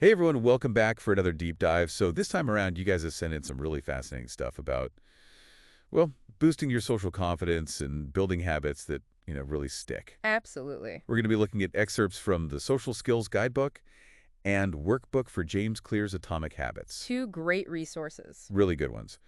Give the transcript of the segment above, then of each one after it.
Hey everyone, welcome back for another deep dive. So this time around, you guys have sent in some really fascinating stuff about, well, boosting your social confidence and building habits that, really stick. Absolutely. We're going to be looking at excerpts from the Social Skills Guidebook and Workbook for James Clear's Atomic Habits. Two great resources. Really good ones.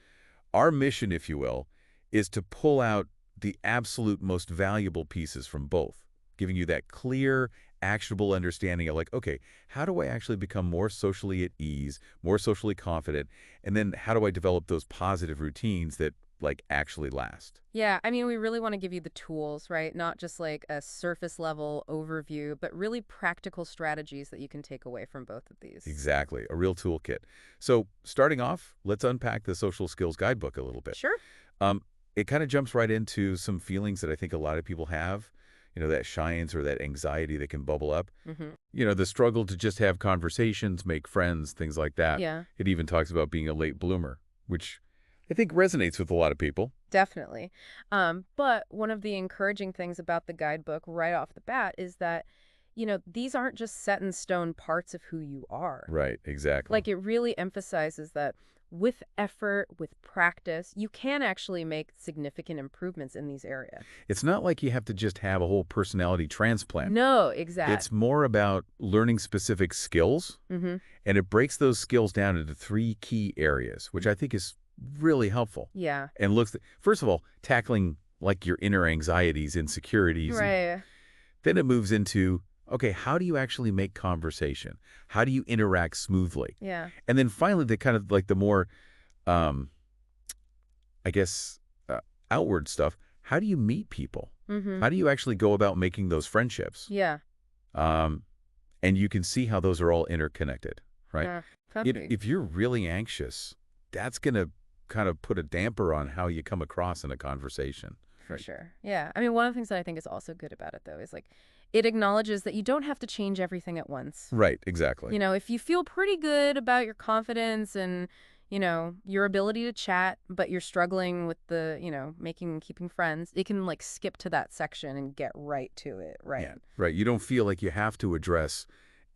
Our mission, if you will, is to pull out the absolute most valuable pieces from both, giving you that clear, actionable understanding of like, okay, how do I actually become more socially at ease, more socially confident, and then how do I develop those positive routines that like actually last? Yeah, I mean, we really want to give you the tools, right? Not just like a surface level overview, but really practical strategies that you can take away from both of these. Exactly, a real toolkit. So starting off, let's unpack the Social Skills Guidebook a little bit. Sure. Um, it kind of jumps right into some feelings that I think a lot of people have, that shyness or that anxiety that can bubble up. Mm-hmm. The struggle to just have conversations, make friends, things like that. Yeah, It even talks about being a late bloomer, which I think resonates with a lot of people. definitely. But one of the encouraging things about the guidebook right off the bat is that, these aren't just set in stone parts of who you are. Right, exactly. Like it really emphasizes that with effort, with practice, you can actually make significant improvements in these areas. It's not like you have to just have a whole personality transplant. No, It's exact. more about learning specific skills, Mm-hmm. and it breaks those skills down into three key areas, which I think is really helpful. Yeah. And looks, first of all, tackling like your inner anxieties, insecurities, and Right. then it moves into, okay, how do you actually make conversation? How do you interact smoothly? Yeah. And then finally, the kind of like the more, um, I guess, outward stuff. How do you meet people? Mm-hmm. How do you actually go about making those friendships? Yeah. Um, and you can see how those are all interconnected, right? Yeah. Totally. If you're really anxious, that's going to kind of put a damper on how you come across in a conversation, For right? sure. Yeah. I mean, one of the things that I think is also good about it, though, is like it acknowledges that you don't have to change everything at once. Right, exactly. If you feel pretty good about your confidence and, your ability to chat, but you're struggling with the, keeping friends, it can like skip to that section and get right to it. Right. Yeah, right. You don't feel like you have to address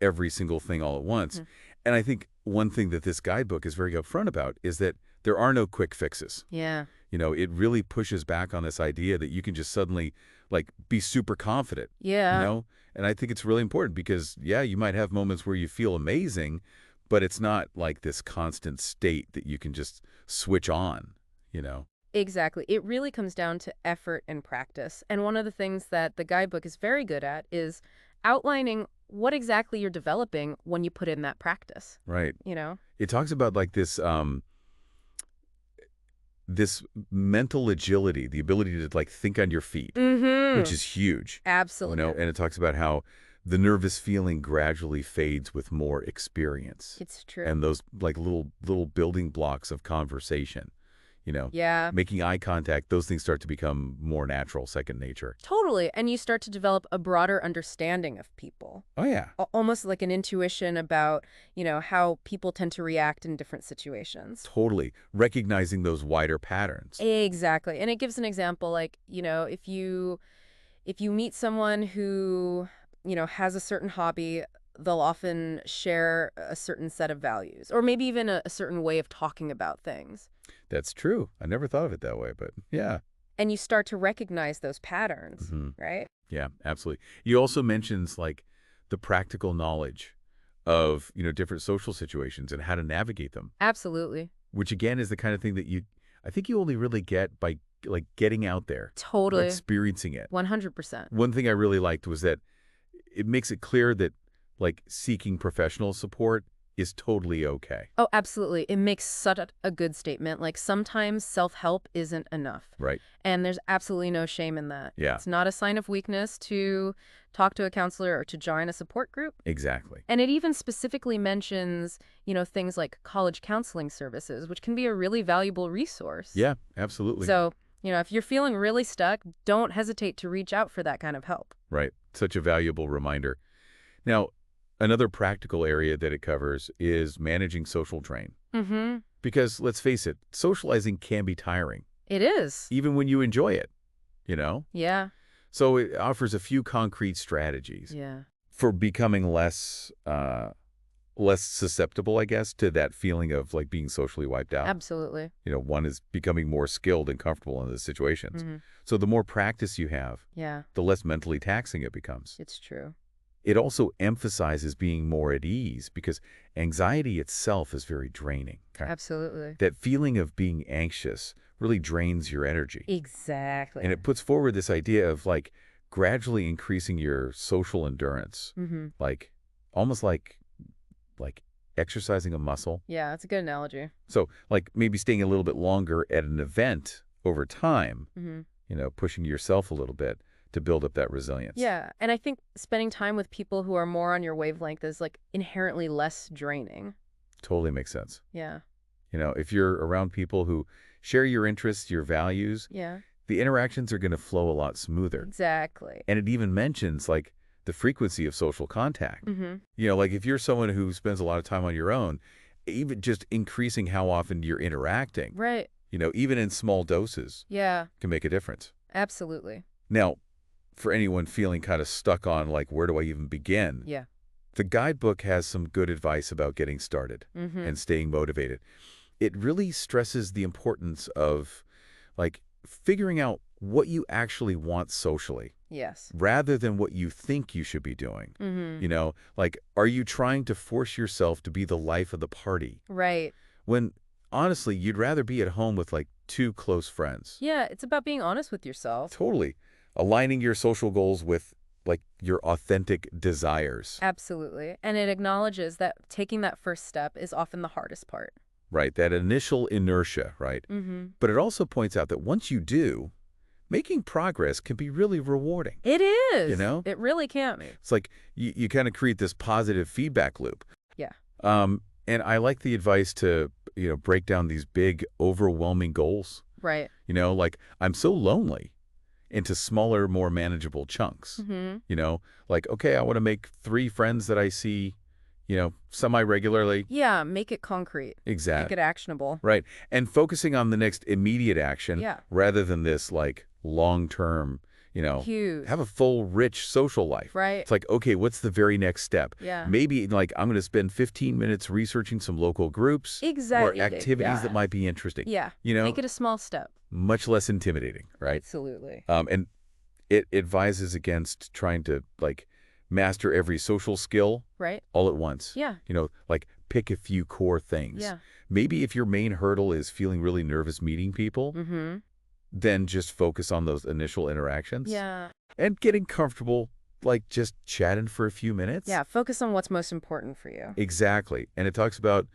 every single thing all at once. Mhm. And I think one thing that this guidebook is very upfront about is that there are no quick fixes. Yeah. It really pushes back on this idea that you can just suddenly like be super confident, you Yeah. know? And I think it's really important because, yeah, you might have moments where you feel amazing, but it's not like this constant state that you can just switch on. Exactly. It really comes down to effort and practice. And one of the things that the guidebook is very good at is outlining what exactly you're developing when you put in that practice, Right. you know? It talks about like this mental agility, the ability to like think on your feet, which Mm-hmm. is huge. Absolutely. And it talks about how the nervous feeling gradually fades with more experience. It's true. And those like little building blocks of conversation, Yeah. making eye contact, those things start to become more natural, second nature. Totally. And you start to develop a broader understanding of people, Oh yeah, almost like an intuition about, how people tend to react in different situations. totally. Recognizing those wider patterns. Exactly. And it gives an example like, if you meet someone who, has a certain hobby, they'll often share a certain set of values or maybe even a certain way of talking about things. That's true. I never thought of it that way, but yeah. And you start to recognize those patterns, hmm right? Yeah, absolutely. You also mentions like the practical knowledge of, different social situations and how to navigate them, Absolutely. which again is the kind of thing that I think you only really get by like getting out there, Totally. experiencing it. 100%. One thing I really liked was that it makes it clear that like seeking professional support is totally okay, Oh, absolutely. It makes such a good statement. Like sometimes self-help isn't enough. right? And there's absolutely no shame in that. Yeah, It's not a sign of weakness to talk to a counselor or to join a support group. exactly. And it even specifically mentions, things like college counseling services, which can be a really valuable resource. Yeah, absolutely. So, if you're feeling really stuck, don't hesitate to reach out for that kind of help. Right. Such a valuable reminder. Now, another practical area that it covers is managing social drain. Mm-hmm. Because let's face it, socializing can be tiring, It is. even when you enjoy it. Yeah. So it offers a few concrete strategies Yeah. for becoming less less susceptible, I guess, to that feeling of like being socially wiped out. Absolutely. One is becoming more skilled and comfortable in those situations. Hmm. So the more practice you have, Yeah, the less mentally taxing it becomes. it's true. It also emphasizes being more at ease because anxiety itself is very draining. Okay? Absolutely. That feeling of being anxious really drains your energy. Exactly. And it puts forward this idea of like gradually increasing your social endurance, Hmm. like almost like exercising a muscle. Yeah, that's a good analogy. So like maybe staying a little bit longer at an event over time, Hmm. pushing yourself a little bit to build up that resilience. Yeah, and I think spending time with people who are more on your wavelength is like inherently less draining. Totally makes sense. Yeah. If you're around people who share your interests, your values, Yeah. the interactions are going to flow a lot smoother. Exactly. And it even mentions like the frequency of social contact. Hmm. Like if you're someone who spends a lot of time on your own, even just increasing how often you're interacting, Right. even in small doses Yeah, can make a difference. absolutely. Now, for anyone feeling kind of stuck on like, where do I even begin? Yeah. The guidebook has some good advice about getting started Hmm. and staying motivated. It really stresses the importance of like figuring out what you actually want socially Yes. rather than what you think you should be doing. Hmm. Like, are you trying to force yourself to be the life of the party Right. when honestly, you'd rather be at home with like two close friends? Yeah, it's about being honest with yourself. Totally. Aligning your social goals with like your authentic desires. Absolutely. And it acknowledges that taking that first step is often the hardest part. Right, that initial inertia, right? Hmm. But it also points out that once you do, making progress can be really rewarding. It is. You know? It really can be. It's like you kind of create this positive feedback loop. Yeah. And I like the advice to, break down these big, overwhelming goals. Right. Like I'm so lonely into smaller, more manageable chunks. Hmm. Like, okay, I want to make 3 friends that I see, semi-regularly. Yeah, make it concrete. Make Exactly. it actionable. Right. And focusing on the next immediate action Yeah. rather than this like long-term, Huge. have a full, rich social life. Right. It's like, okay, what's the very next step? Yeah. Maybe like I'm going to spend 15 minutes researching some local groups Exactly. or activities Yeah. that might be interesting. Yeah. You know, Make it a small step. much less intimidating, right? Absolutely. And it advises against trying to like master every social skill Right? all at once. Yeah. Like pick a few core things. Yeah. Maybe if your main hurdle is feeling really nervous meeting people, Mm-hmm. then just focus on those initial interactions. Yeah. And getting comfortable, like just chatting for a few minutes. Yeah. Focus on what's most important for you. Exactly. And it talks about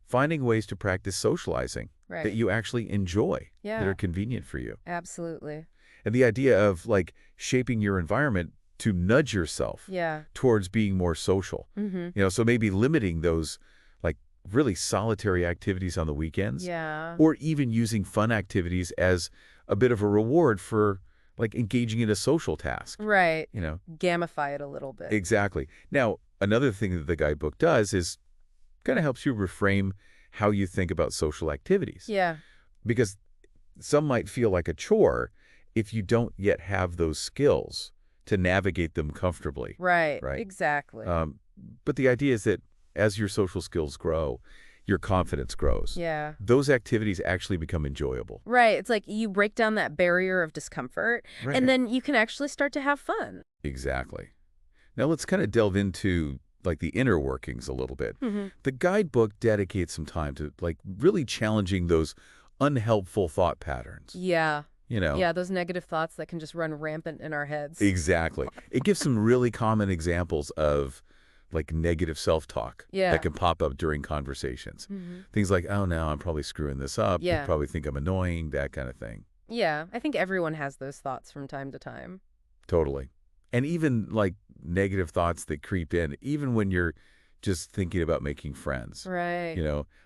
finding ways to practice socializing Right. that you actually enjoy, that Yeah. are convenient for you. Absolutely. And the idea of like shaping your environment to nudge yourself Yeah. towards being more social. Mm-hmm. So maybe limiting those like really solitary activities on the weekends. Yeah. Or even using fun activities as a bit of a reward for like engaging in a social task. Right. You know, Gamify it a little bit. exactly. Now, another thing that the guidebook does is kind of helps you reframe how you think about social activities. Yeah. Because some might feel like a chore if you don't yet have those skills to navigate them comfortably. Right. Right. Exactly. But the idea is that as your social skills grow, your confidence grows. Yeah. Those activities actually become enjoyable. Right. It's like you break down that barrier of discomfort, Right. and then you can actually start to have fun. Exactly. Now let's kind of delve into like the inner workings a little bit. Mm-hmm. The guidebook dedicates some time to like really challenging those unhelpful thought patterns. Yeah. You know? Yeah, those negative thoughts that can just run rampant in our heads. Exactly. It gives some really common examples of like negative self-talk Yeah. that can pop up during conversations. Mm-hmm. Things like, oh, no, I'm probably screwing this up. Yeah. They probably think I'm annoying, that kind of thing. Yeah, I think everyone has those thoughts from time to time. Totally. And even like negative thoughts that creep in, even when you're just thinking about making friends. Right.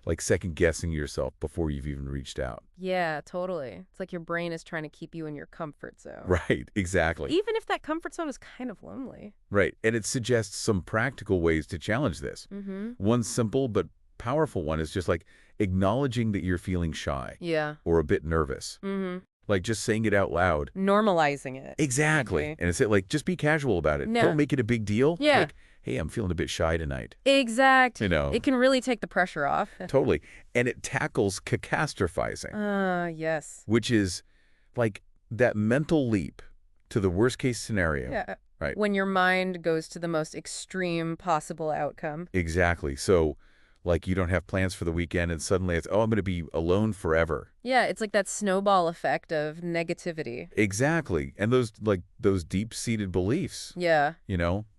Like second guessing yourself before you've even reached out. Yeah, totally. It's like your brain is trying to keep you in your comfort zone. Right, exactly. Even if that comfort zone is kind of lonely. Right, and it suggests some practical ways to challenge this. Mm-hmm. One simple but powerful one is just like acknowledging that you're feeling shy Yeah. or a bit nervous. Mm-hmm. Like just saying it out loud. Normalizing it. Exactly. Okay. And it's like, just be casual about it. No. Don't make it a big deal. Yeah. Like, hey, I'm feeling a bit shy tonight. Exact. You know, It can really take the pressure off. totally. And it tackles catastrophizing, Yes. which is like that mental leap to the worst case scenario. Yeah. Right. When your mind goes to the most extreme possible outcome. Exactly. So, like, you don't have plans for the weekend and suddenly it's, oh, I'm going to be alone forever. Yeah, it's like that snowball effect of negativity. Exactly. And those deep-seated beliefs, Yeah.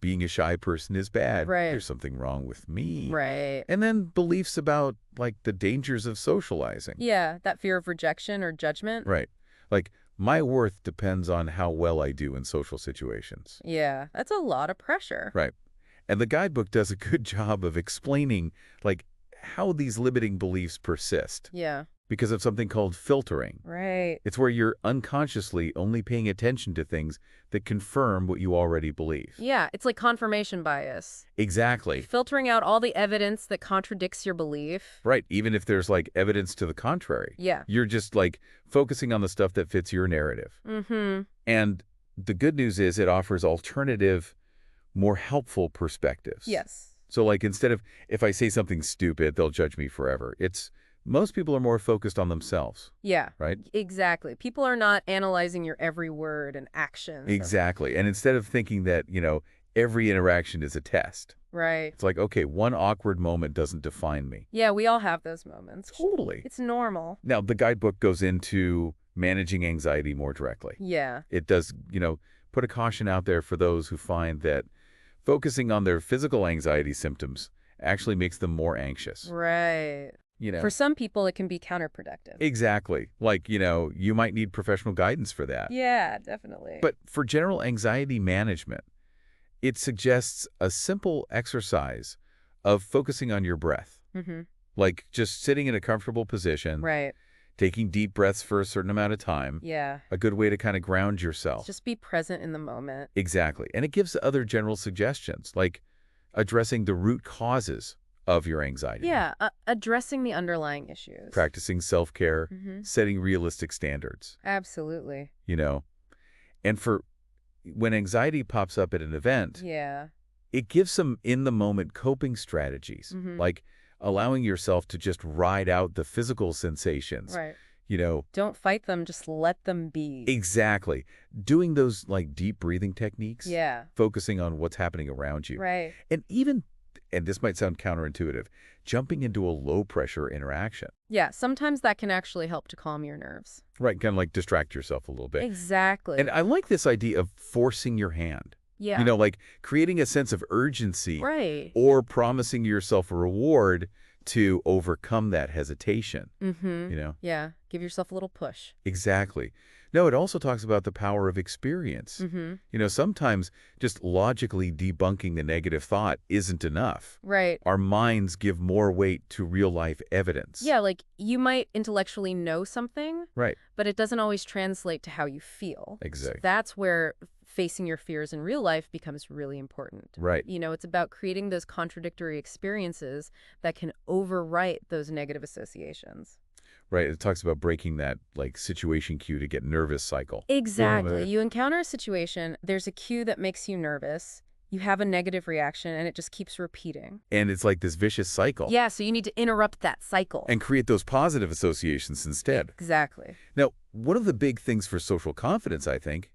being a shy person is bad. Right. There's something wrong with me. Right. And then beliefs about, like, the dangers of socializing. Yeah, that fear of rejection or judgment. Right. Like, my worth depends on how well I do in social situations. Yeah, that's a lot of pressure. Right. And the guidebook does a good job of explaining, like, how these limiting beliefs persist. Yeah. Because of something called filtering. Right. It's where you're unconsciously only paying attention to things that confirm what you already believe. Yeah, it's like confirmation bias. Exactly. Filtering out all the evidence that contradicts your belief. Right. Even if there's, like, evidence to the contrary. Yeah. You're just, like, focusing on the stuff that fits your narrative. Mm-hmm. And the good news is it offers alternative, more helpful perspectives. Yes. So, like, instead of, if I say something stupid, they'll judge me forever. Most people are more focused on themselves. Yeah. Right? Exactly. People are not analyzing your every word and actions. Exactly. And instead of thinking that, every interaction is a test. Right. It's like, okay, one awkward moment doesn't define me. Yeah, we all have those moments. Totally. It's normal. Now, the guidebook goes into managing anxiety more directly. Yeah. It does, put a caution out there for those who find that focusing on their physical anxiety symptoms actually makes them more anxious. Right. You For some people, it can be counterproductive. Exactly. Like, you might need professional guidance for that. Yeah, definitely. But for general anxiety management, it suggests a simple exercise of focusing on your breath. Mm-hmm. Like just sitting in a comfortable position, Right. taking deep breaths for a certain amount of time. Yeah. A good way to kind of ground yourself. Just be present in the moment. Exactly. And it gives other general suggestions, like addressing the root causes of your anxiety. Yeah, addressing the underlying issues. Practicing self-care, Mm-hmm. setting realistic standards, Absolutely. And for when anxiety pops up at an event, Yeah. it gives some in-the-moment coping strategies, Mm-hmm. like allowing yourself to just ride out the physical sensations. Right. You know, Don't fight them, just let them be. exactly. Doing those like deep breathing techniques, Yeah. focusing on what's happening around you. Right. And even, and this might sound counterintuitive, jumping into a low-pressure interaction. Yeah, sometimes that can actually help to calm your nerves. Right, kind of like distract yourself a little bit. Exactly. And I like this idea of forcing your hand. Yeah. You know, like creating a sense of urgency Right. or promising yourself a reward to overcome that hesitation. Mm-hmm. You know? Yeah. Give yourself a little push. Exactly. No, it also talks about the power of experience. Mm-hmm. You know, sometimes just logically debunking the negative thought isn't enough. Right. Our minds give more weight to real-life evidence. Yeah, like you might intellectually know something, Right. but it doesn't always translate to how you feel. Exactly. So that's where facing your fears in real life becomes really important. Right. You know, it's about creating those contradictory experiences that can overwrite those negative associations. Right. It talks about breaking that like situation cue to get nervous cycle. Exactly. Yeah. You encounter a situation, there's a cue that makes you nervous, you have a negative reaction, and it just keeps repeating. And it's like this vicious cycle. Yeah, so you need to interrupt that cycle. And create those positive associations instead. Exactly. Now, one of the big things for social confidence, I think,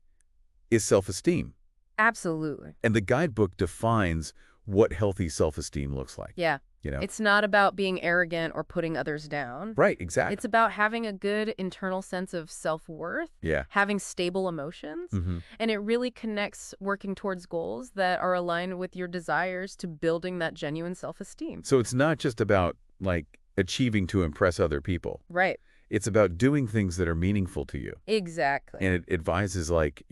is self-esteem. Absolutely. And the guidebook defines what healthy self-esteem looks like. Yeah. You know? It's not about being arrogant or putting others down. Right, exactly. It's about having a good internal sense of self-worth, Yeah. having stable emotions, Mm-hmm. and it really connects working towards goals that are aligned with your desires to building that genuine self-esteem. So it's not just about, like, achieving to impress other people. Right. It's about doing things that are meaningful to you. Exactly. And it advises, like,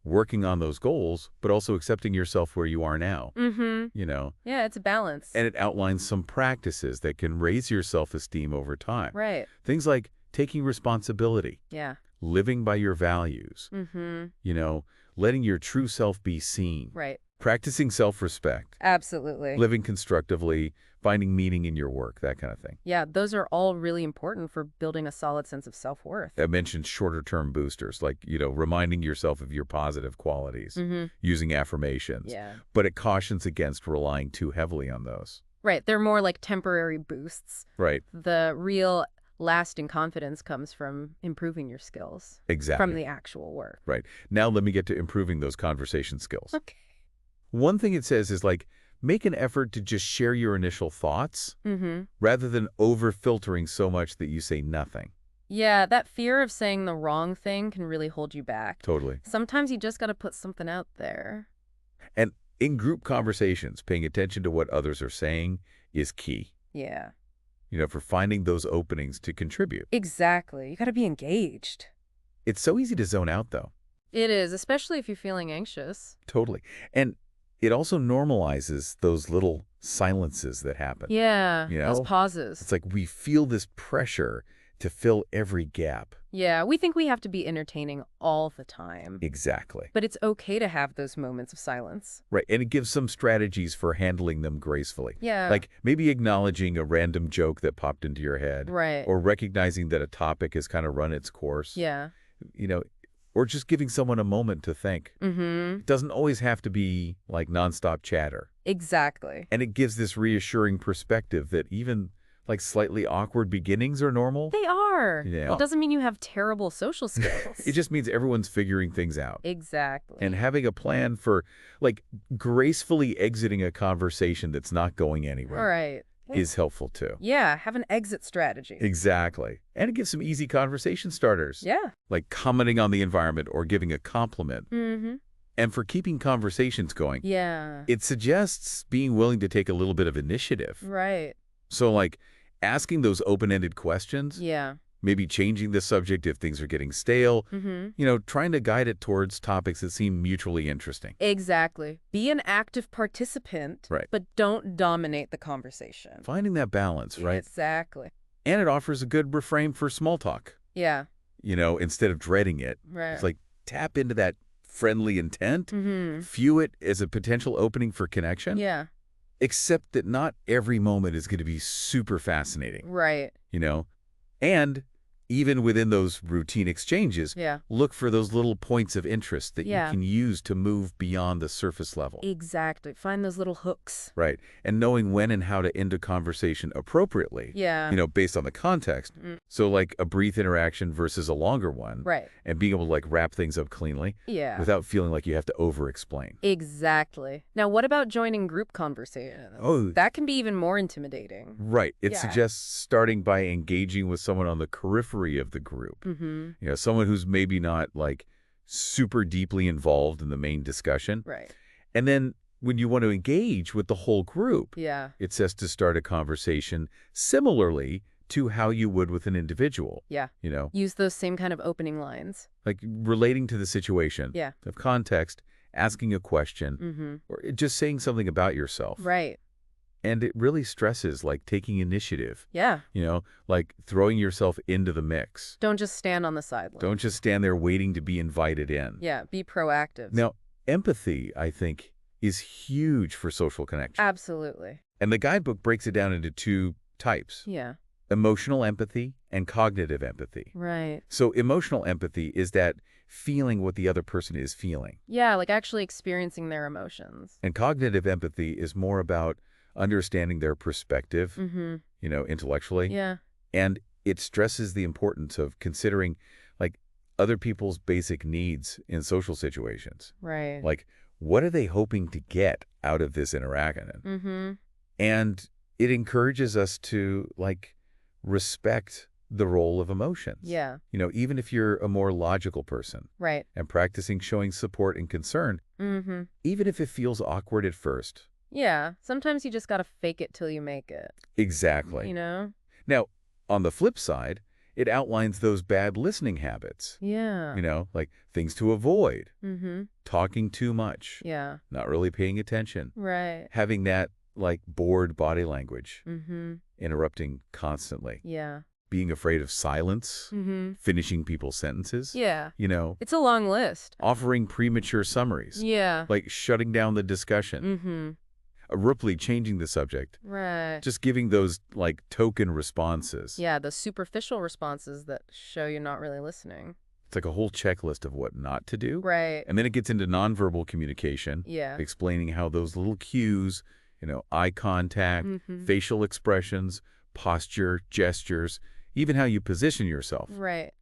working on those goals, but also accepting yourself where you are now. Mm-hmm. You know? Yeah, it's a balance. And it outlines some practices that can raise your self-esteem over time. Right. Things like taking responsibility, Yeah. living by your values, Mm-hmm. Letting your true self be seen, Right. practicing self-respect, Absolutely. living constructively, finding meaning in your work, that kind of thing. Yeah, those are all really important for building a solid sense of self-worth. I mentioned shorter-term boosters, like, reminding yourself of your positive qualities, Mm-hmm. using affirmations. Yeah. But it cautions against relying too heavily on those. Right, they're more like temporary boosts. Right. The real lasting confidence comes from improving your skills. Exactly. From the actual work. Right. Now let me get to improving those conversation skills. Okay. One thing it says is, like, make an effort to just share your initial thoughts Mm-hmm. rather than over-filtering so much that you say nothing. Yeah, that fear of saying the wrong thing can really hold you back. Totally. Sometimes you just got to put something out there. And in group conversations, paying attention to what others are saying is key, Yeah. for finding those openings to contribute. Exactly. You got to be engaged. It's so easy to zone out, though. It is, especially if you're feeling anxious. Totally. And it also normalizes those little silences that happen. Yeah, You those know? pauses. It's like we feel this pressure to fill every gap. Yeah, we think we have to be entertaining all the time. Exactly. But it's okay to have those moments of silence. Right. And it gives some strategies for handling them gracefully. Yeah. Like maybe acknowledging a random joke that popped into your head. Right. Or recognizing that a topic has kind of run its course. Yeah. Or just giving someone a moment to think. Mm-hmm. It doesn't always have to be like nonstop chatter. Exactly. And it gives this reassuring perspective that even like slightly awkward beginnings are normal. They are. Yeah. Well, it doesn't mean you have terrible social skills. It just means everyone's figuring things out. Exactly. And having a plan for like gracefully exiting a conversation that's not going anywhere. All right. Is helpful too. Yeah, have an exit strategy. Exactly. And it gives some easy conversation starters. Yeah. Like commenting on the environment or giving a compliment. Mm-hmm. And for keeping conversations going, Yeah. it suggests being willing to take a little bit of initiative. Right. So like asking those open-ended questions, Yeah. maybe changing the subject if things are getting stale, Mm-hmm. Trying to guide it towards topics that seem mutually interesting. Exactly. Be an active participant, Right. but don't dominate the conversation. Finding that balance, right? Exactly. And it offers a good refrain for small talk, Yeah. instead of dreading it. Right. It's like tap into that friendly intent, Mm-hmm. view it as a potential opening for connection, Yeah. except that not every moment is going to be super fascinating, Right. And even within those routine exchanges, Yeah. look for those little points of interest that Yeah. you can use to move beyond the surface level. Exactly. Find those little hooks. Right. And knowing when and how to end a conversation appropriately, Yeah. based on the context. Mm. So like a brief interaction versus a longer one. Right. And being able to like wrap things up cleanly Yeah. without feeling like you have to over-explain. Exactly. Now, what about joining group conversations? Oh. That can be even more intimidating. Right. It Yeah. suggests starting by engaging with someone on the periphery of the group. Mm-hmm. Someone who's maybe not like super deeply involved in the main discussion. Right. And then when you want to engage with the whole group, Yeah. it says to start a conversation similarly to how you would with an individual. Yeah. You know, Use those same kind of opening lines. like relating to the situation. Yeah. Of context, asking a question, Mm-hmm. or just saying something about yourself. Right. And it really stresses like taking initiative, Yeah. like throwing yourself into the mix. Don't just stand on the sideline. Don't just stand there waiting to be invited in. Yeah. Be proactive. Now, empathy, I think, is huge for social connection. Absolutely. And the guidebook breaks it down into two types: Yeah. emotional empathy and cognitive empathy. Right. So emotional empathy is that feeling what the other person is feeling. Yeah, like actually experiencing their emotions. And cognitive empathy is more about understanding their perspective, Mm-hmm. Intellectually. Yeah. And it stresses the importance of considering like other people's basic needs in social situations. Right. Like, what are they hoping to get out of this interaction? Mm-hmm. And it encourages us to like respect the role of emotions. Yeah. Even if you're a more logical person Right. and practicing showing support and concern, Mm-hmm. even if it feels awkward at first. Yeah. Sometimes you just got to fake it till you make it. Exactly. Now, on the flip side, it outlines those bad listening habits, Yeah. like things to avoid, Mm-hmm. talking too much, Yeah. not really paying attention, Right. having that like bored body language, Mm-hmm. interrupting constantly, Yeah. being afraid of silence, Mm-hmm. finishing people's sentences, Yeah. It's a long list. offering premature summaries, Yeah. like shutting down the discussion. Mm-hmm. abruptly changing the subject. Right. Just giving those, like, token responses. Yeah, the superficial responses that show you're not really listening. It's like a whole checklist of what not to do. Right. And then it gets into nonverbal communication, Yeah. explaining how those little cues, eye contact, facial expressions, posture, gestures, even how you position yourself Right.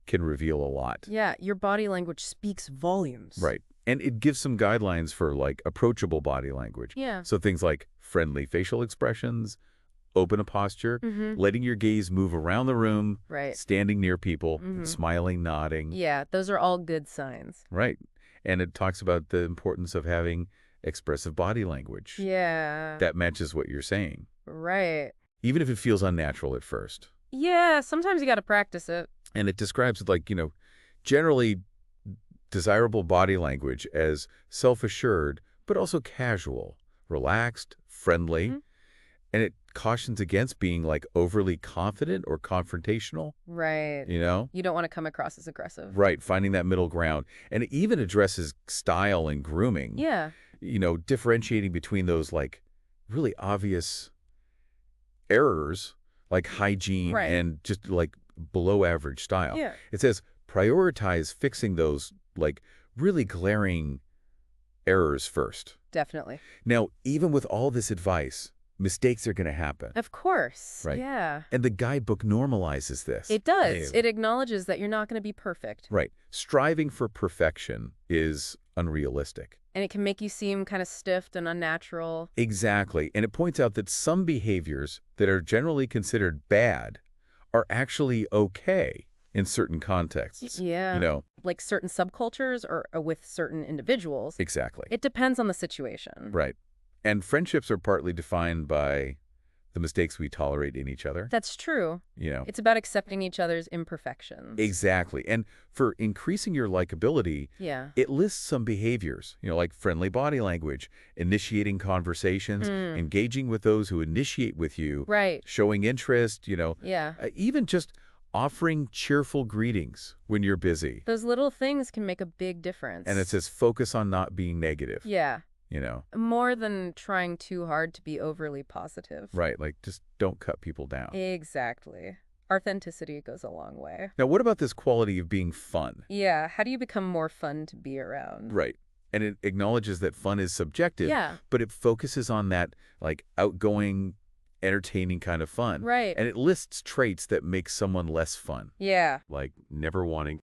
can reveal a lot. Yeah, your body language speaks volumes. Right. And it gives some guidelines for, like, approachable body language. Yeah. So things like friendly facial expressions, open a posture, letting your gaze move around the room, Right. standing near people, smiling, nodding. Yeah, those are all good signs. Right. And it talks about the importance of having expressive body language. Yeah. That matches what you're saying, Right. even if it feels unnatural at first. Yeah, sometimes you got to practice it. And it describes, like, generally desirable body language as self-assured, but also casual, relaxed, friendly. And it cautions against being, like, overly confident or confrontational. Right. You don't want to come across as aggressive. Right, finding that middle ground. And it even addresses style and grooming. Yeah. Differentiating between those, like, really obvious errors, like hygiene and just, like, below average style. Yeah. It says prioritize fixing those, like, really glaring errors first. Definitely. Now, even with all this advice, mistakes are going to happen. Of course. Right. Yeah. And the guidebook normalizes this. It does. It acknowledges that you're not going to be perfect. Right. Striving for perfection is unrealistic. And it can make you seem kind of stiff and unnatural. Exactly. And it points out that some behaviors that are generally considered bad are actually okay in certain contexts. Yeah. Like certain subcultures or with certain individuals. Exactly. It depends on the situation. Right. And friendships are partly defined by the mistakes we tolerate in each other. That's true. You know. It's about accepting each other's imperfections. Exactly. And for increasing your likability, Yeah. it lists some behaviors, like friendly body language, initiating conversations, engaging with those who initiate with you, Right. showing interest, Yeah. even just offering cheerful greetings when you're busy. Those little things can make a big difference. And it says focus on not being negative. Yeah. More than trying too hard to be overly positive. Right, like just don't cut people down. Exactly. Authenticity goes a long way. Now, what about this quality of being fun? Yeah, how do you become more fun to be around? Right. And it acknowledges that fun is subjective, Yeah. but it focuses on that, like, outgoing, entertaining kind of fun. Right. And it lists traits that make someone less fun. Yeah. Like never wanting